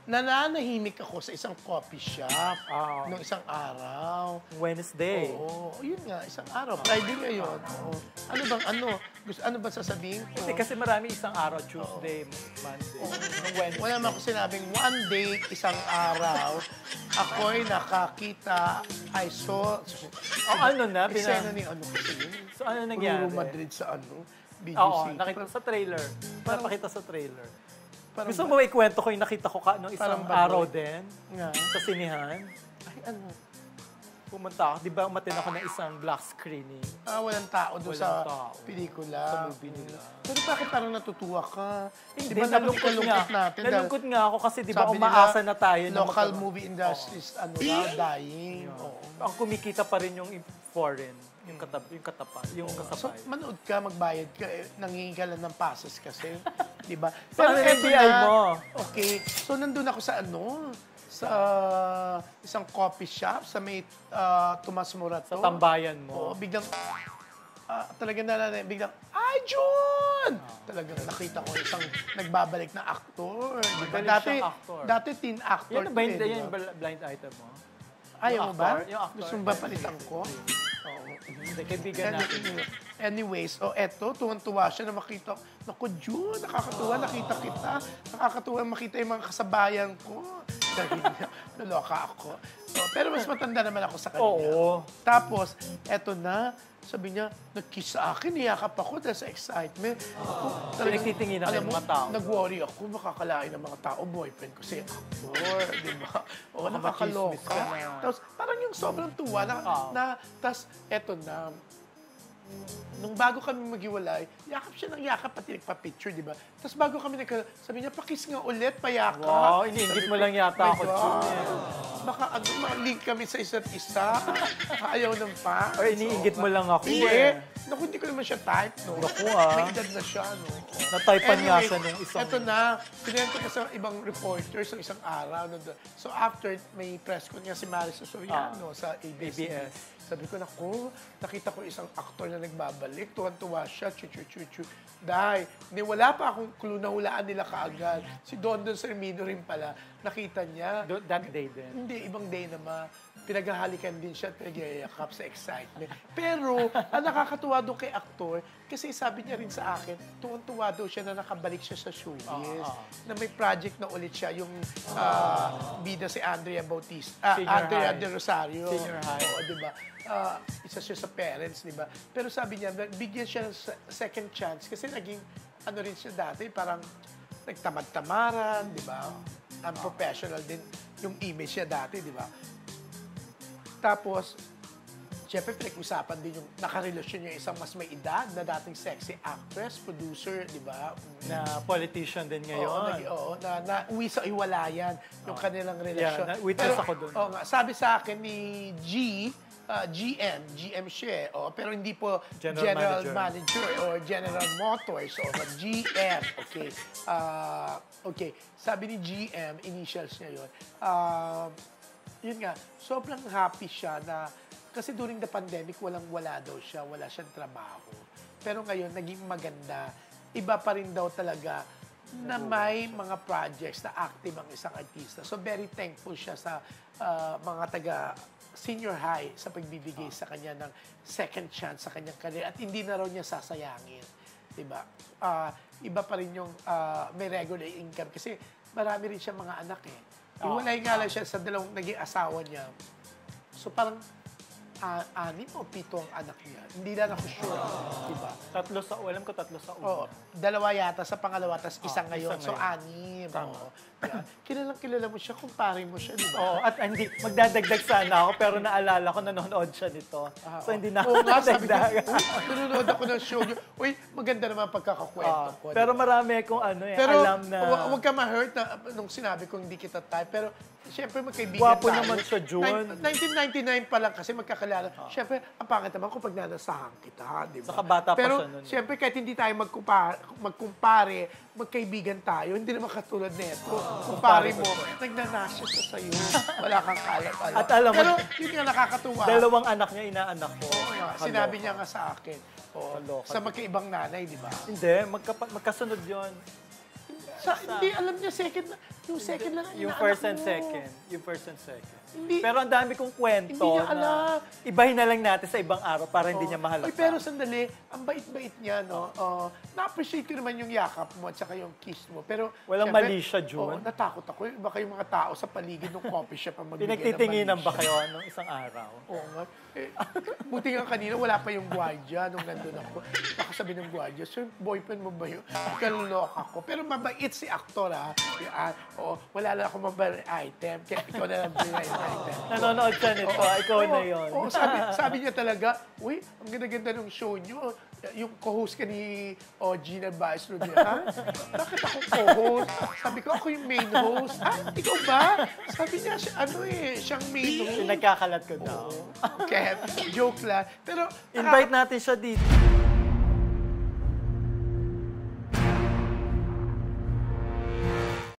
nananahimik ako sa isang coffee shop Ah. nung isang araw. Wednesday. Oo, yun nga, isang araw. Friday ngayon. Oo. Ano ba sasabihin ko? Hindi, kasi marami isang araw, Tuesday, Monday, nung Wednesday. Wala naman ako sinabing one day, isang araw, ako'y nakakita, I saw, ano na? eksena ni ano kasi yun. So ano nangyari? Ruro Madrid sa Video Oo, City. nakita sa trailer. Napakita sa trailer. Parang Gusto mo ikwento ko yung nakita ko nung isang Parang araw bagoy. din Nga. sa sinihan? Ay, ano? Pumunta ako, di ba umatin ako ng isang black screening? Walang tao doon Walang sa tao. pelikula. Sa movie nila. Pero bakit parang natutuwa ka? Hindi, Di ba nalungkot nga. natin? Nalungkot nga ako kasi di ba Sabi nila, umaasa na tayo. na local magkaroon. movie industry is dying. Oo. Ang kumikita pa rin yung foreign, yung katapat, yung So, kasabay. manood ka, magbayad ka, nangingi ka lang ng passes kasi. Di ba? Paano yung eto BI na, mo? Okay. So, nandun ako sa sa isang coffee shop sa may Tomas Morato. Sa tambayan Oo, mo. biglang, talagang biglang, ay, Jun! Talagang nakita ko isang nagbabalik na aktor. Di ba? Magaling siyang actor. Dati teen actor. Yan ba to yung di ba? blind item mo? Ayaw mo ba? Yung actor. Gusto mo ba palitan ko? Oo. Hindi, kaibigan natin. Anyways, eto, tuwan-tuwa siya na makita. Naku, Jun, nakakatuwa, nakita kita. Nakakatuwa makita yung mga kasabayan ko. Dahil naloka ako. Pero mas matanda naman ako sa kanya. Oo. Tapos, eto na, sabi niya, nag-kiss sa akin, niyakap ako dahil sa excitement. Pinagtitingin na kayo ng mga tao. Nag-worry ako, makakalain ng mga tao, boyfriend ko si actor, di ba? O, Baka nakakaloka. machismis ka na. Tapos, parang yung sobrang tuwa tapos, eto na, nung bago kami maghiwalay, yakap siya ng yakap, pati nagpa-picture, di ba? Tapos bago kami sabi niya, pakiss nga ulit, payakap. Wow, iniingit mo lang yata ako. Baka ma-link kami sa isa't isa. Ayaw ng pa. Or iniingit mo lang ako Hindi. Naku, hindi ko naman siya type, no? Naku, May edad na siya, no? Na-typean nga siya nung isang... Eto na, pinento ko sa ibang reporters sa isang araw. So after, may press con nga si Marisa Soriano sa ABS. Sabi ko, naku, nakita ko isang aktor na nagbabalik. Tuwan-tuwa siya, chu-chu-chu-chu. Dahil, wala pa akong clue na hulaan nila kaagad. Si Dondon Sermino rin pala, nakita niya. That day din. Hindi, ibang day naman. Pinaghahalikan din siya at pinag-iayakap sa excitement. Pero, ang nakakatuwa doon kay aktor, kasi sabi niya rin sa akin, tuwan-tuwa daw siya na nakabalik siya sa showbiz. Na may project na ulit siya, yung bida si Andrea Bautista, Andrea De Rosario. Senior high. Oo, di ba? Isa siya sa parents, di ba? Pero sabi niya, bigyan siya ng second chance kasi naging, ano rin siya dati, parang nagtamad-tamaran, di ba? Unprofessional din yung image niya dati, di ba? Tapos, siyempre, pinag-usapan din yung nakarelasyon niya isang mas may edad na dating sexy actress, producer, di ba? Na politician din ngayon. Oo, na uwi sa iwalayan yung kanilang relasyon. Yeah, witness ako doon. Oo nga, sabi sa akin ni GM siya, pero hindi po General Manager or General Motors, GM, okay. Okay, sabi ni GM, initials niya yun, yun nga, sobrang happy siya na, kasi during the pandemic, wala daw siya, wala siyang trabaho. Pero ngayon, naging maganda. Iba pa rin daw talaga na may mga projects na active ang isang artista. So, very thankful siya sa mga taga-senior high sa pagbibigay sa kanya ng second chance sa kanyang career. At hindi na raw niya sasayangin. Diba? Iba pa rin yung may regular income. Kasi marami rin siya mga anak eh. Iwalay nga lang siya sa dalawang naging asawa niya. So parang 6 o 7 ang anak niya. Hindi lang ako sure. Diba? Alam ko 3 sa una. Oo. 2 yata sa pangalawa, tas isa ngayon. So 6. Tama. Kilala mo siya, kumpare mo siya, di ba? Oo, at hindi, magdadagdag sana ako, pero naalala ko, nanonood siya nito. So hindi na ako sabi ko, nadagdag. nanonood ako ng show niyo. Uy, maganda naman pagkakakwento ko. Pero marami kung alam na... Pero huwag ka ma-hurt na nung sinabi kong hindi kita type. Pero siyempre magkaibigan Gwapo tayo. naman siya, Jun. 1999 pa lang kasi magkakilala. Siyempre, ang pangit naman kung pag nanasahan kita, di ba? Saka bata pa pero, siya nun. siyempre, kahit hindi tayo magkumpare, magkaibigan tayo, hindi naman katulad nito. Kumpare mo, nagnanasya siya sa'yo. Wala kang kalat-alat. At alam mo, pero, yun nga nakakatuwa. 2 anak niya, inaanak ko. Sinabi niya nga sa akin. Sa magkaibang nanay, di ba? Hindi, magkasunod yon. Hindi, alam niya, yung second lang. Yung first and second. Yung first and second. Hindi, pero ang dami kong kwento hindi niya na alam. ibahin na lang natin sa ibang araw para hindi niya mahalata. Oy, pero sandali, ang bait-bait niya, no? Na-appreciate ko naman yung yakap mo at saka yung kiss mo. Pero, walang syempre, mali siya, June. Natakot ako. Baka yung mga tao sa paligid ng coffee shop ang magbigay ng mali. Pinagtitinginan ba kayo nung isang araw? Oo nga. Buti nga kanina, wala pa yung gwardiya nung nandun ako. Baka sabi ng gwardiya, sir, boyfriend mo ba yun? Kalulok ako. Pero mabait si aktor, ha? Wala lang ako mabait item. Kaya ikaw na lang binay item. Nanonood siya nito. Ikaw na yun. Sabi niya talaga, uy, ang ganda-ganda ng show niyo. Yung co-host ka ni Gina Baez Rubia, ha? Bakit ako co-host? Sabi ko, ako yung main host. Ikaw ba? Sabi niya, siyang main host. Pinagkakalat ko daw. Okay, joke lang. Pero, invite natin siya dito.